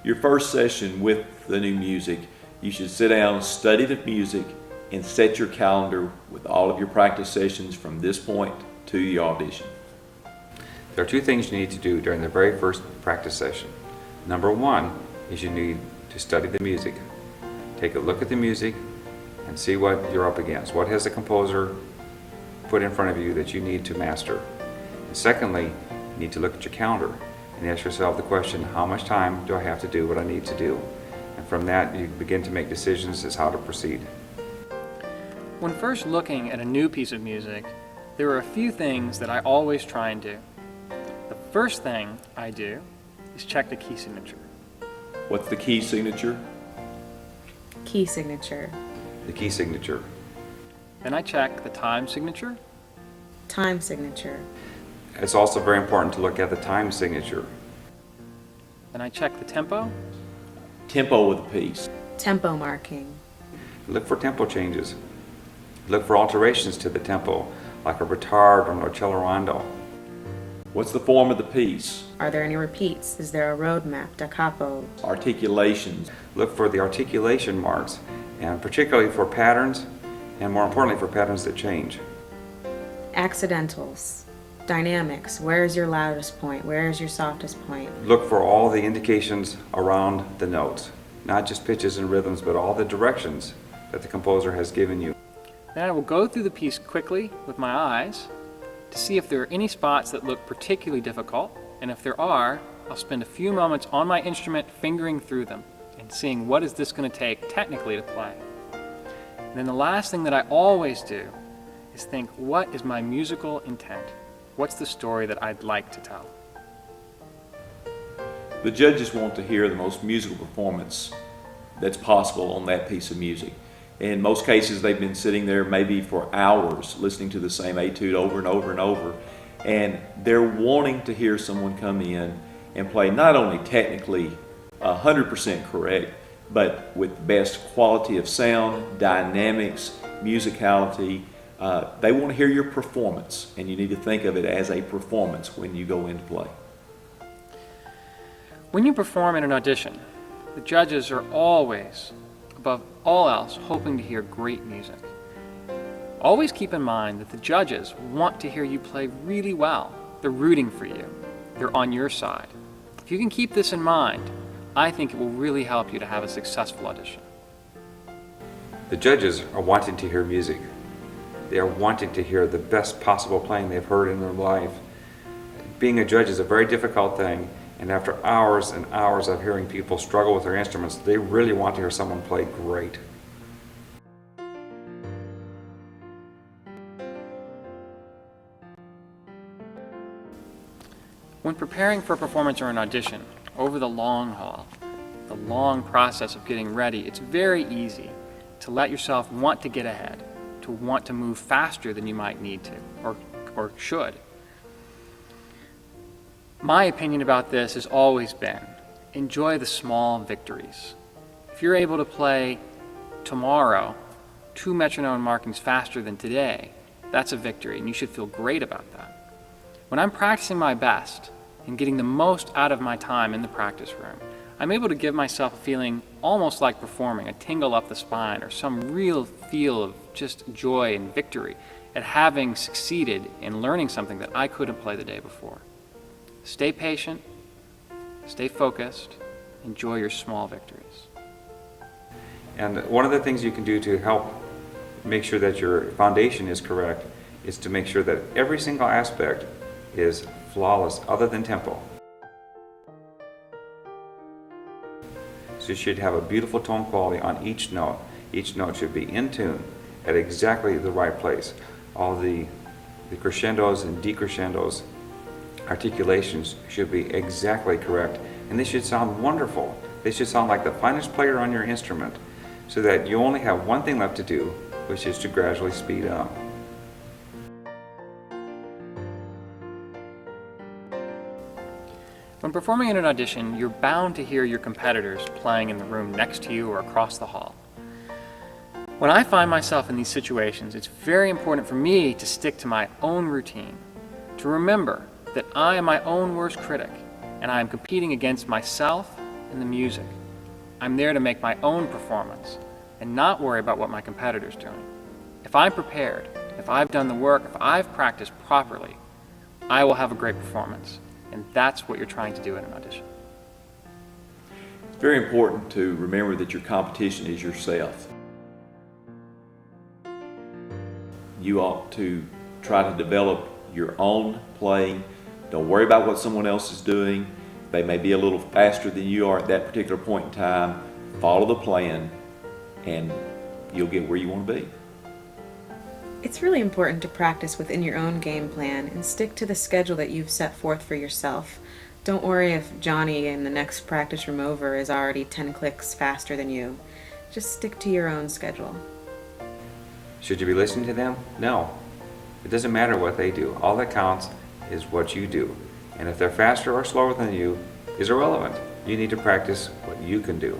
Your first session with the new music, you should sit down, study the music, and set your calendar with all of your practice sessions from this point to the audition. There are two things you need to do during the very first practice session. Number one is you need to study the music. Take a look at the music and see what you're up against. What has the composer put in front of you that you need to master? And secondly, you need to look at your calendar and ask yourself the question, how much time do I have to do what I need to do? And from that, you begin to make decisions as how to proceed. When first looking at a new piece of music, there are a few things that I always try and do. The first thing I do is check the key signature. What's the key signature? Key signature. The key signature. Then I check the time signature. Time signature. It's also very important to look at the time signature. Then I check the tempo. Tempo of the piece. Tempo marking. Look for tempo changes. Look for alterations to the tempo, like a retard or an accelerando. What's the form of the piece? Are there any repeats? Is there a roadmap, da capo? Articulations. Look for the articulation marks, and particularly for patterns, and more importantly for patterns that change. Accidentals. Dynamics. Where is your loudest point? Where is your softest point? Look for all the indications around the notes, not just pitches and rhythms, but all the directions that the composer has given you. Then I will go through the piece quickly with my eyes to see if there are any spots that look particularly difficult, and if there are, I'll spend a few moments on my instrument fingering through them and seeing what is this going to take technically to play. And then the last thing that I always do is think, what is my musical intent? What's the story that I'd like to tell? The judges want to hear the most musical performance that's possible on that piece of music. In most cases, they've been sitting there maybe for hours listening to the same etude over and over and over, and they're wanting to hear someone come in and play not only technically 100% correct, but with best quality of sound, dynamics, musicality. They want to hear your performance, and you need to think of it as a performance when you go into play. When you perform in an audition, the judges are always, above all else, hoping to hear great music. Always keep in mind that the judges want to hear you play really well. They're rooting for you. They're on your side. If you can keep this in mind, I think it will really help you to have a successful audition. The judges are wanting to hear music. They are wanting to hear the best possible playing they've heard in their life. Being a judge is a very difficult thing, and after hours and hours of hearing people struggle with their instruments, they really want to hear someone play great. When preparing for a performance or an audition, over the long haul, the long process of getting ready, it's very easy to let yourself want to get ahead, to want to move faster than you might need to or should. My opinion about this has always been, enjoy the small victories. If you're able to play tomorrow 2 metronome markings faster than today, that's a victory, and you should feel great about that. When I'm practicing my best and getting the most out of my time in the practice room, I'm able to give myself a feeling almost like performing, a tingle up the spine, or some real feel of just joy and victory at having succeeded in learning something that I couldn't play the day before. Stay patient, stay focused, enjoy your small victories. And one of the things you can do to help make sure that your foundation is correct is to make sure that every single aspect is flawless other than tempo. So you should have a beautiful tone quality on each note. Each note should be in tune at exactly the right place. All the crescendos and decrescendos, articulations should be exactly correct, and they should sound wonderful. They should sound like the finest player on your instrument, so that you only have one thing left to do, which is to gradually speed up. When performing in an audition, you're bound to hear your competitors playing in the room next to you or across the hall. When I find myself in these situations, it's very important for me to stick to my own routine, to remember that I am my own worst critic, and I am competing against myself in the music. I'm there to make my own performance and not worry about what my competitor's doing. If I'm prepared, if I've done the work, if I've practiced properly, I will have a great performance. And that's what you're trying to do in an audition. It's very important to remember that your competition is yourself. You ought to try to develop your own playing. Don't worry about what someone else is doing. They may be a little faster than you are at that particular point in time. Follow the plan and you'll get where you want to be. It's really important to practice within your own game plan and stick to the schedule that you've set forth for yourself. Don't worry if Johnny in the next practice room over is already 10 clicks faster than you. Just stick to your own schedule. Should you be listening to them? No. It doesn't matter what they do. All that counts is what you do. And if they're faster or slower than you is irrelevant. You need to practice what you can do.